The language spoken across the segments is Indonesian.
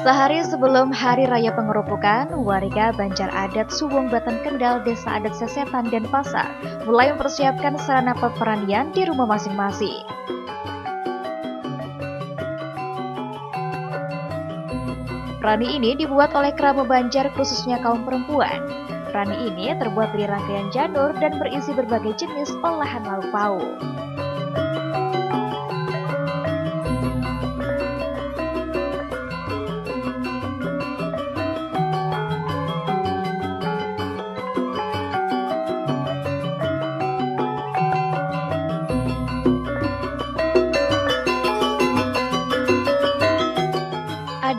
Sehari sebelum Hari Raya Pengerupukan, warga Banjar Adat Suwung Batan Kendal, Desa Adat Sesetan, Denpasar mulai mempersiapkan sarana peperanian di rumah masing-masing. Perani ini dibuat oleh kerabat Banjar khususnya kaum perempuan. Perani ini terbuat dari rangkaian janur dan berisi berbagai jenis olahan lauk pauk.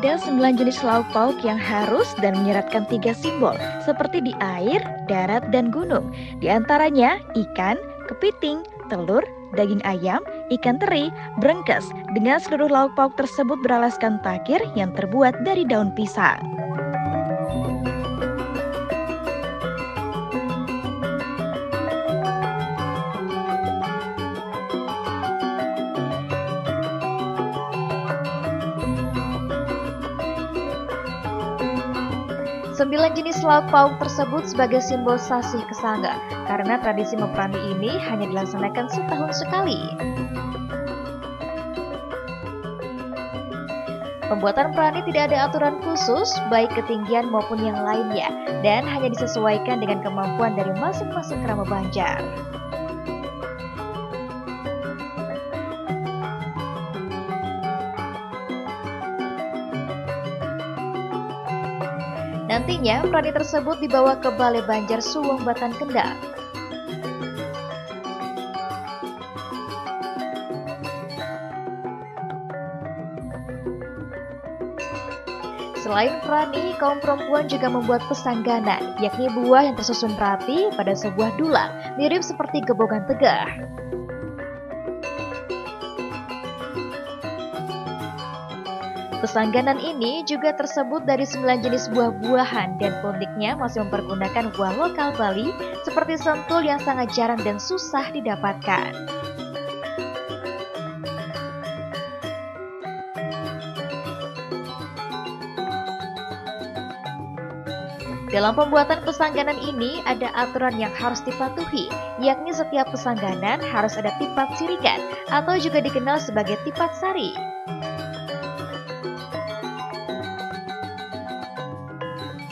Ada 9 jenis lauk pauk yang harus dan menyeratkan 3 simbol, seperti di air, darat, dan gunung. Di antaranya ikan, kepiting, telur, daging ayam, ikan teri, brengkes. Dengan seluruh lauk pauk tersebut beralaskan takir yang terbuat dari daun pisang. Sembilan jenis lauk pauk tersebut sebagai simbol sasih kesanga, karena tradisi memperani ini hanya dilaksanakan setahun sekali. Pembuatan perani tidak ada aturan khusus, baik ketinggian maupun yang lainnya, dan hanya disesuaikan dengan kemampuan dari masing-masing kerabat Banjar. Nantinya, perani tersebut dibawa ke Balai Banjar Suwung Batan Kendal. Selain perani, kaum perempuan juga membuat pesangganan, yakni buah yang tersusun rapi pada sebuah dulang, mirip seperti gebogan tegah. Pesangganan ini juga tersebut dari 9 jenis buah-buahan dan uniknya masih mempergunakan buah lokal Bali seperti sentul yang sangat jarang dan susah didapatkan. Dalam pembuatan pesangganan ini ada aturan yang harus dipatuhi, yakni setiap pesangganan harus ada tipat sirikan atau juga dikenal sebagai tipat sari.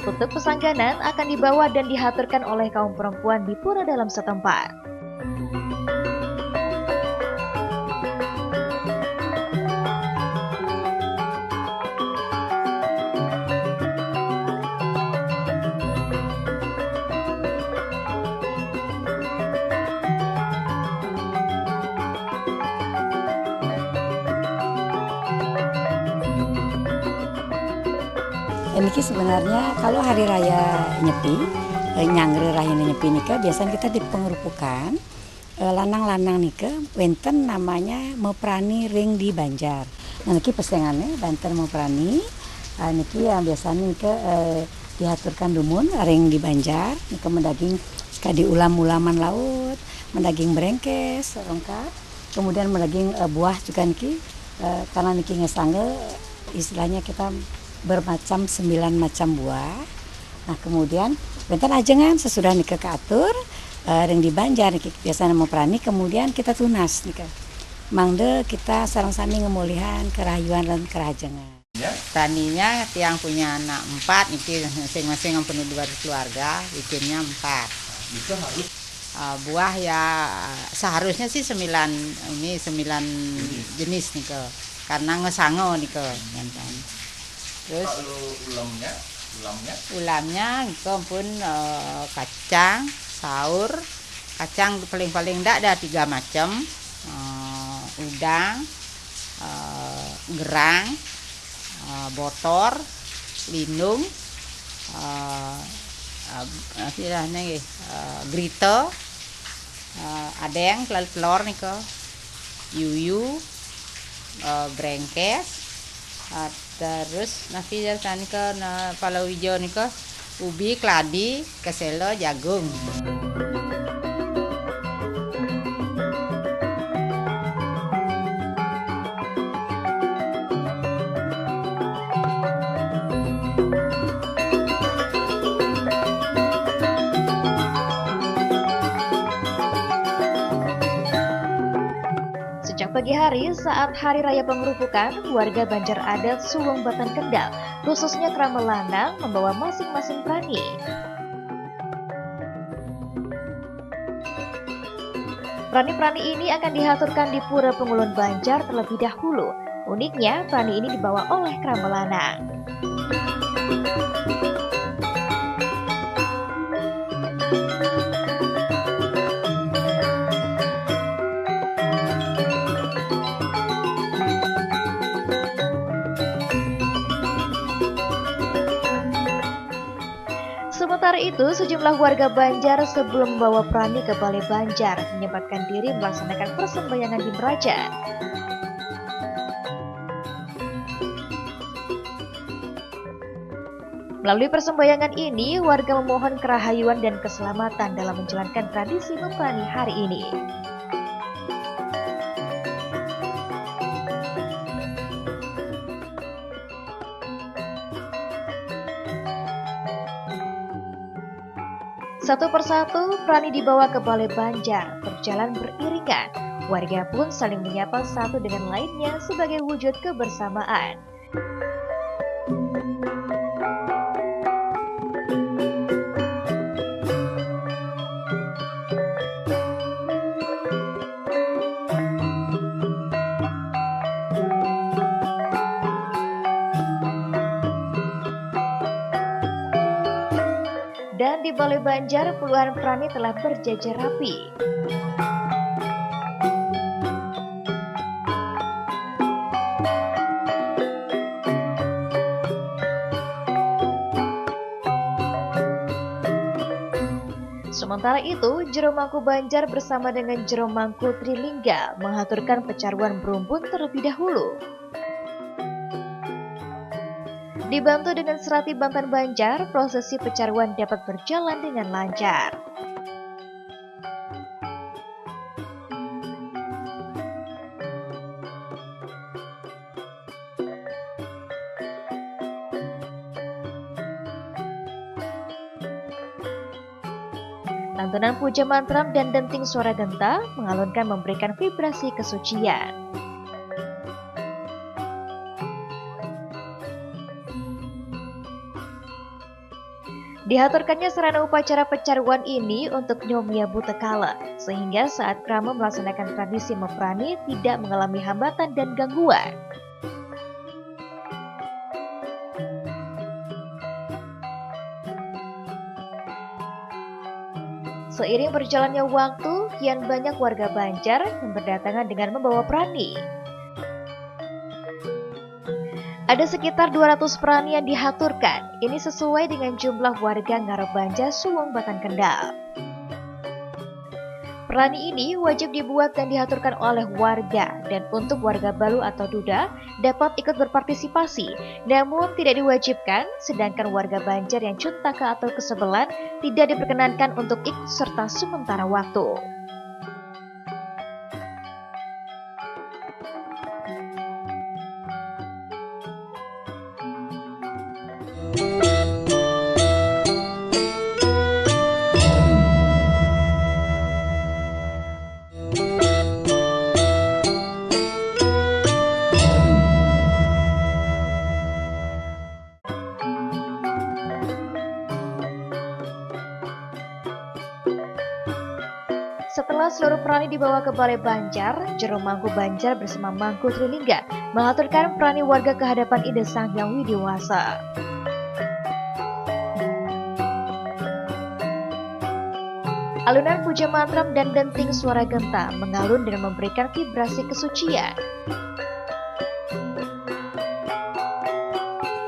Untuk pesangganan akan dibawa dan dihaturkan oleh kaum perempuan di pura dalam setempat. Ini sebenarnya kalau hari raya Nyepi, nyangre raya Nyepi nika biasanya kita di pengerupukan lanang-lanang nika wenten namanya meprani ring di Banjar. Nah niki pesengannya banten meprani, niki yang biasanya nika diaturkan dumun ring di Banjar, nika mendaging sekali ulam-ulaman laut, mendaging brengkes lengkap, kemudian mendaging buah juga niki karena niki ngesangge istilahnya kita bermacam 9 macam buah. Nah kemudian bentar ajengan sesudah nikah keatur ring di Banjar nikah biasanya mau perani kemudian kita tunas nikah mangde kita sarang-sami ngemulihan kerayuan dan kerajengan. Taninya tiang punya anak 4 niki masing-masing yang penuh 200 keluarga bikinnya 4. Itu harus buah ya seharusnya sih 9 jenis nikah karena ngesango nikah gantan. Terus ulamnya itu pun kacang, saur, Kacang paling-paling enggak ada 3 macam. Udang, gerang, botor, lindung, grito, adeng, telur nih ke, yuyu, brengkes, terus nasi tani ke palau hijau nih ke, ubi, keladi, keselo, jagung. Sejak pagi hari saat Hari Raya Pengerupukan, warga Banjar Adat Suwung Batan Kendal, khususnya Krama Lanang, membawa masing-masing prani. Prani-prani ini akan dihaturkan di Pura Pengulun Banjar terlebih dahulu. Uniknya, prani ini dibawa oleh Krama Lanang. Sementara itu, sejumlah warga Banjar sebelum membawa prani ke Balai Banjar menyempatkan diri melaksanakan persembahyangan di Merajan. Melalui persembahyangan ini, warga memohon kerahayuan dan keselamatan dalam menjalankan tradisi memprani hari ini. Satu persatu, prani dibawa ke Balai Banjar, berjalan beriringan. Warga pun saling menyapa satu dengan lainnya sebagai wujud kebersamaan. Dan di Balai Banjar, puluhan prani telah berjajar rapi. Sementara itu, Jero Mangku Banjar bersama dengan Jero Mangku Trilingga mengaturkan pecaruan berumpun terlebih dahulu. Dibantu dengan serati Bantan Banjar, prosesi pecaruan dapat berjalan dengan lancar. Lantunan puja mantram dan denting suara genta mengalunkan memberikan vibrasi kesucian. Diaturkannya sarana upacara pecaruan ini untuk Nyomia Butekala, sehingga saat krama melaksanakan tradisi memprani tidak mengalami hambatan dan gangguan. Seiring berjalannya waktu, kian banyak warga Banjar yang berdatangan dengan membawa prani. Ada sekitar 200 prani yang dihaturkan. Ini sesuai dengan jumlah warga Ngarep Banjar Suwung Batan Kendal. Prani ini wajib dibuat dan dihaturkan oleh warga, dan untuk warga Balu atau Duda dapat ikut berpartisipasi, namun tidak diwajibkan, sedangkan warga Banjar yang Cuntaka atau Kesebelan tidak diperkenankan untuk ikut serta sementara waktu. Setelah seluruh prani dibawa ke Balai Banjar, Jero Mangku Banjar bersama Mangku Trilingga mengaturkan prani warga ke hadapan Ide Sang Hyang Widiwasa. Alunan puja mantram dan denting suara genta mengalun dan memberikan vibrasi kesucian.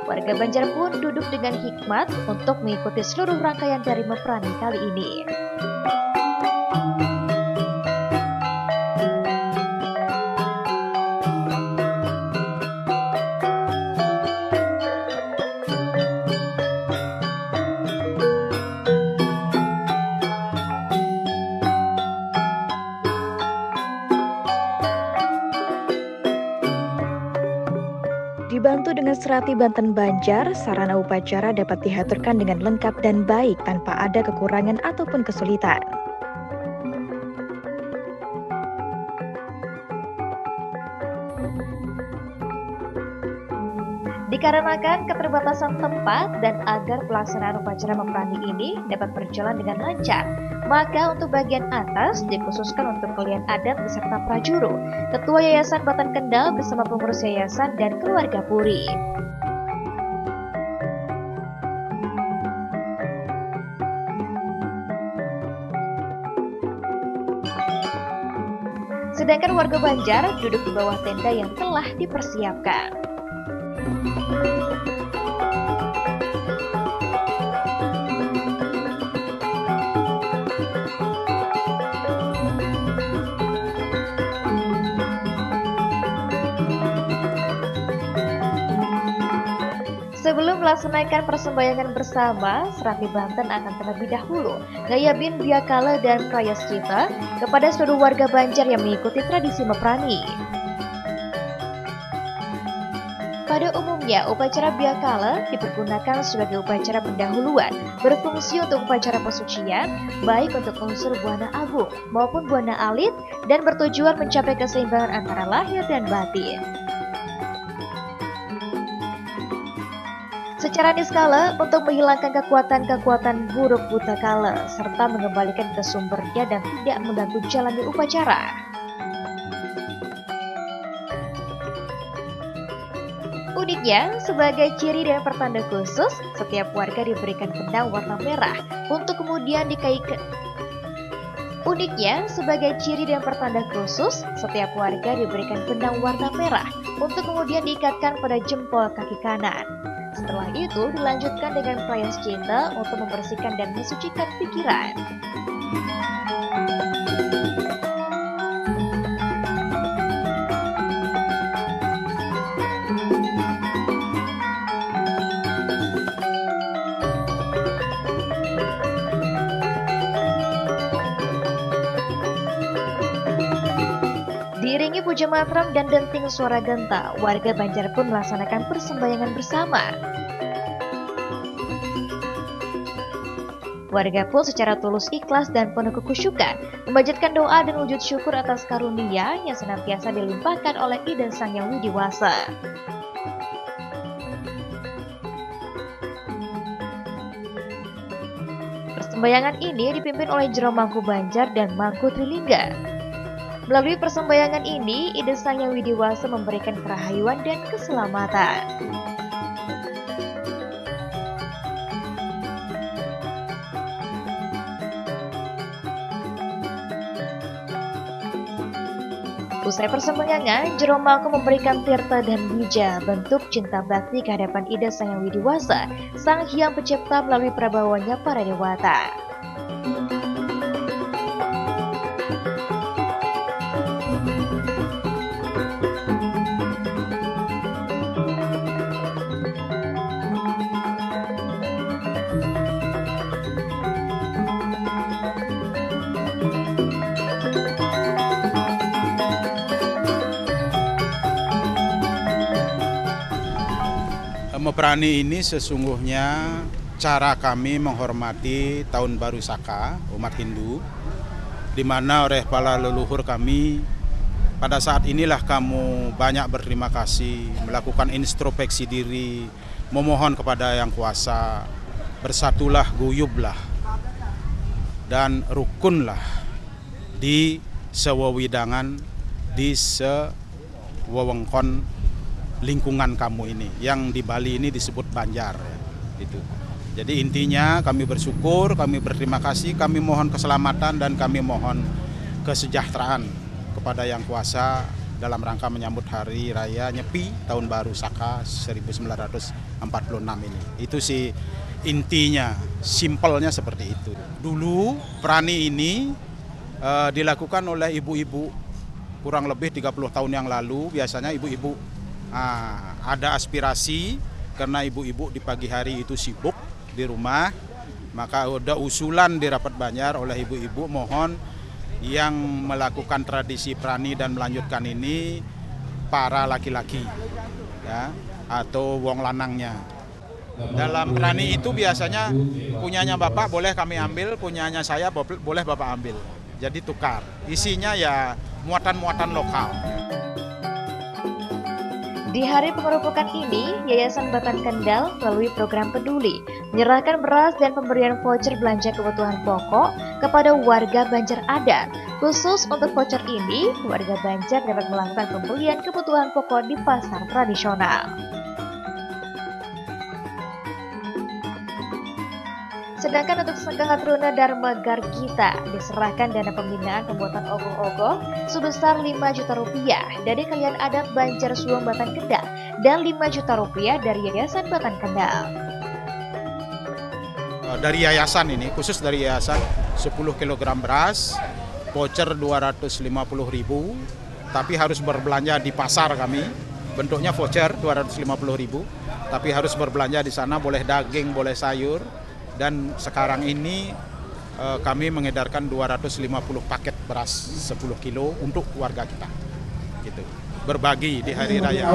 Warga Banjar pun duduk dengan hikmat untuk mengikuti seluruh rangkaian dari Meprani kali ini. Dibantu dengan serati Banten Banjar, sarana upacara dapat diaturkan dengan lengkap dan baik tanpa ada kekurangan ataupun kesulitan. Dikarenakan keterbatasan tempat dan agar pelaksanaan upacara Meprani ini dapat berjalan dengan lancar, maka untuk bagian atas dikhususkan untuk kalian adat beserta prajuru, Ketua Yayasan Batan Kendal bersama pengurus yayasan dan keluarga Puri. Sedangkan warga Banjar duduk di bawah tenda yang telah dipersiapkan. Sebelum melaksanakan persembahyangan bersama, Serapi Banten akan terlebih dahulu ngayabin biakala dan prayascita kepada seluruh warga Banjar yang mengikuti tradisi Meprani. Pada umumnya, upacara biakala dipergunakan sebagai upacara pendahuluan, berfungsi untuk upacara pesucian, baik untuk unsur buana agung maupun buana alit, dan bertujuan mencapai keseimbangan antara lahir dan batin. Secara niskala untuk menghilangkan kekuatan-kekuatan buruk buta kala serta mengembalikan ke sumbernya dan tidak mengganggu jalannya upacara. Uniknya, sebagai ciri dan pertanda khusus, setiap warga diberikan benang warna merah untuk kemudian dikaitkan. Uniknya, sebagai ciri dan pertanda khusus, setiap warga diberikan benang warna merah untuk kemudian diikatkan pada jempol kaki kanan. Setelah itu dilanjutkan dengan prayascita untuk membersihkan dan mensucikan pikiran. Diiringi puja mantram dan denting suara genta, warga Banjar pun melaksanakan persembahyangan bersama. Warga pun secara tulus ikhlas dan penuh kekhusyukan memanjatkan doa dan wujud syukur atas karunia yang senantiasa dilimpahkan oleh Ida Sang Yang Widiwasa. Persembahyangan ini dipimpin oleh Jero Mangku Banjar dan Mangku Trilingga. Melalui persembahyangan ini, Ida Sang Yang Widiwasa memberikan kerahayuan dan keselamatan. Usai persembahyangan, Jero Mangku memberikan tirta dan bija, bentuk cinta bakti kehadapan Ida Sang Yang Widiwasa, Sang Hyang Pencipta melalui prabawanya para dewata. Meprani ini sesungguhnya cara kami menghormati Tahun Baru Saka umat Hindu, di mana oleh para leluhur kami pada saat inilah kamu banyak berterima kasih, melakukan introspeksi diri, memohon kepada Yang Kuasa, bersatulah, guyublah, dan rukunlah di sewewidangan, di sewewengkon lingkungan kamu ini, yang di Bali ini disebut Banjar, ya, gitu. Jadi intinya kami bersyukur, kami berterima kasih, kami mohon keselamatan dan kami mohon kesejahteraan kepada Yang Kuasa dalam rangka menyambut Hari Raya Nyepi Tahun Baru Saka 1946 ini. Itu sih intinya, simpelnya seperti itu. Dulu Prani ini dilakukan oleh ibu-ibu kurang lebih 30 tahun yang lalu, biasanya ibu-ibu ada aspirasi karena ibu-ibu di pagi hari itu sibuk di rumah, maka ada usulan di Rapat Banjar oleh ibu-ibu mohon yang melakukan tradisi Prani dan melanjutkan ini para laki-laki ya, atau wong lanangnya. Dalam Prani itu biasanya punyanya bapak boleh kami ambil, punyanya saya boleh bapak ambil. Jadi tukar. Isinya ya muatan-muatan lokal. Di hari pengerupukan ini, Yayasan Batan Kendal melalui program peduli menyerahkan beras dan pemberian voucher belanja kebutuhan pokok kepada warga Banjar Adat. Khusus untuk voucher ini, warga Banjar dapat melakukan pembelian kebutuhan pokok di pasar tradisional. Sedangkan untuk Sengkahat Runa Dharma Gargita diserahkan dana pembinaan pembuatan ogoh-ogoh sebesar 5 juta rupiah dari Kalian Adat Banjar Suwung Batan Kendal dan 5 juta rupiah dari Yayasan Batan Kendal. Dari yayasan ini, khusus dari yayasan 10 kg beras, voucher 250.000, tapi harus berbelanja di pasar kami. Bentuknya voucher 250.000, tapi harus berbelanja di sana, boleh daging, boleh sayur. Dan sekarang ini kami mengedarkan 250 paket beras 10 kilo untuk warga kita. Gitu. Berbagi di Hari Raya.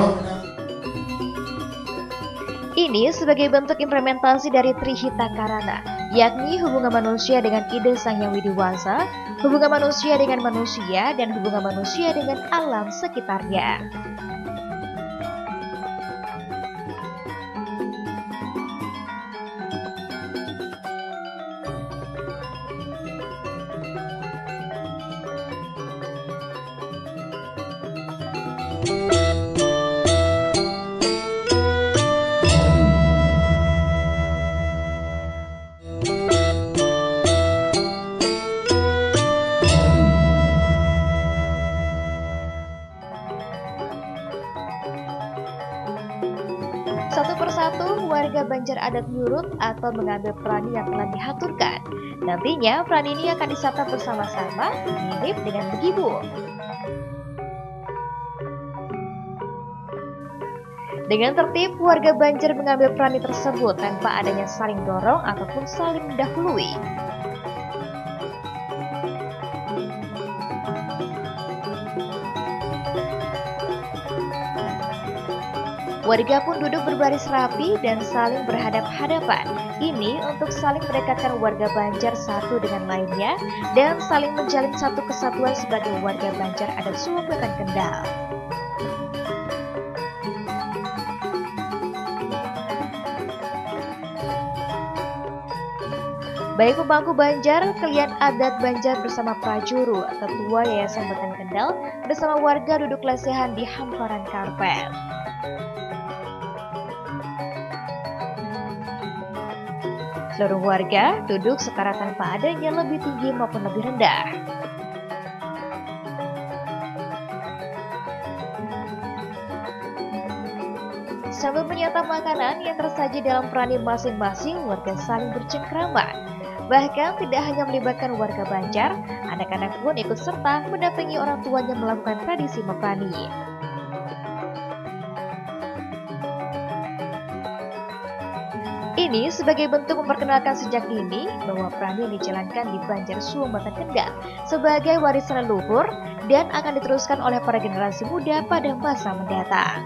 Ini sebagai bentuk implementasi dari Trihita Karana, yakni hubungan manusia dengan ide Sang Yang Widiwasa, hubungan manusia dengan manusia, dan hubungan manusia dengan alam sekitarnya. Satu persatu warga Banjar Adat nyurut atau mengambil prani yang telah dihaturkan. Nantinya prani ini akan disantap bersama-sama mirip dengan begibu. Dengan tertib, warga Banjar mengambil prani tersebut tanpa adanya saling dorong ataupun saling mendahului. Warga pun duduk berbaris rapi dan saling berhadap-hadapan. Ini untuk saling mendekatkan warga Banjar satu dengan lainnya dan saling menjalin satu kesatuan sebagai warga Banjar Adat Suwung Batan Kendal. Baik pemangku Banjar, Kalian Adat Banjar bersama Prajuru, Ketua Yayasan Batan Kendal bersama warga duduk lesehan di hamparan karpet. Seluruh warga duduk setara tanpa adanya lebih tinggi maupun lebih rendah. Sambil menyantap makanan yang tersaji dalam prani masing-masing, warga saling bercengkrama. Bahkan tidak hanya melibatkan warga Banjar, anak-anak pun ikut serta mendampingi orang tuanya melakukan tradisi meprani. Ini sebagai bentuk memperkenalkan sejak dini bahwa prani yang dijalankan di Banjar Suwung Batan Kendal sebagai warisan leluhur dan akan diteruskan oleh para generasi muda pada masa mendatang.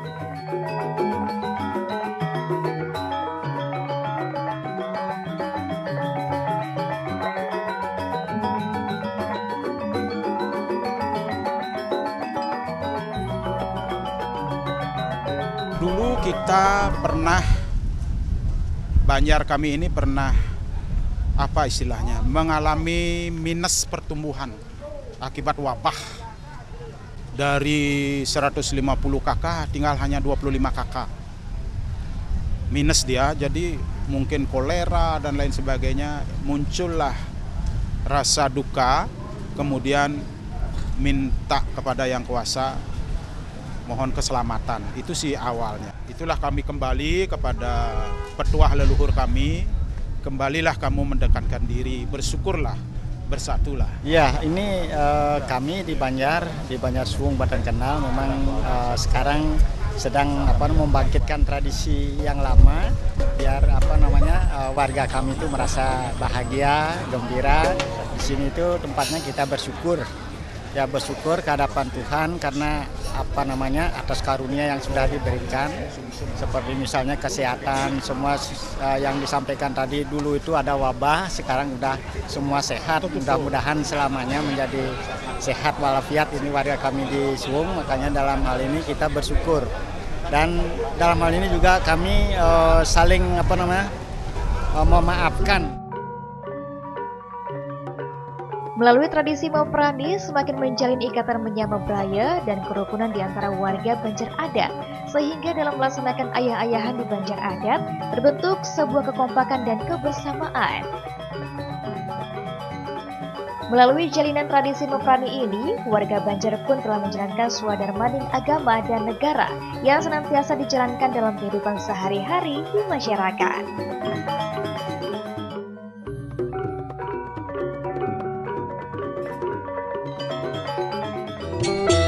Dulu kita pernah, Banjar kami ini pernah, apa istilahnya, mengalami minus pertumbuhan akibat wabah. Dari 150 kakak tinggal hanya 25 kakak. minus dia, jadi mungkin kolera dan lain sebagainya. Muncullah rasa duka, kemudian minta kepada yang kuasa mohon keselamatan. Itu sih awalnya. Itulah kami kembali kepada petuah leluhur kami, kembalilah kamu mendekatkan diri, bersyukurlah, bersatulah. Ya, ini kami di Banjar Suwung Batan Kenal memang sekarang sedang membangkitkan tradisi yang lama biar warga kami itu merasa bahagia, gembira. Di sini itu tempatnya kita bersyukur. Ya, bersyukur ke hadapan Tuhan karena atas karunia yang sudah diberikan, seperti misalnya kesehatan. Semua yang disampaikan tadi, dulu itu ada wabah, sekarang udah semua sehat. Mudah-mudahan selamanya menjadi sehat walafiat ini warga kami di Suwung. Makanya dalam hal ini kita bersyukur, dan dalam hal ini juga kami saling memaafkan. Melalui tradisi Mauprani semakin menjalin ikatan menyama budaya dan kerukunan di antara warga Banjar Adat, sehingga dalam melaksanakan ayah-ayahan di Banjar Adat terbentuk sebuah kekompakan dan kebersamaan. Melalui jalinan tradisi Mauprani ini, warga Banjar pun telah menjalankan swadharmaning agama dan negara yang senantiasa dijalankan dalam kehidupan sehari-hari di masyarakat. Thank you.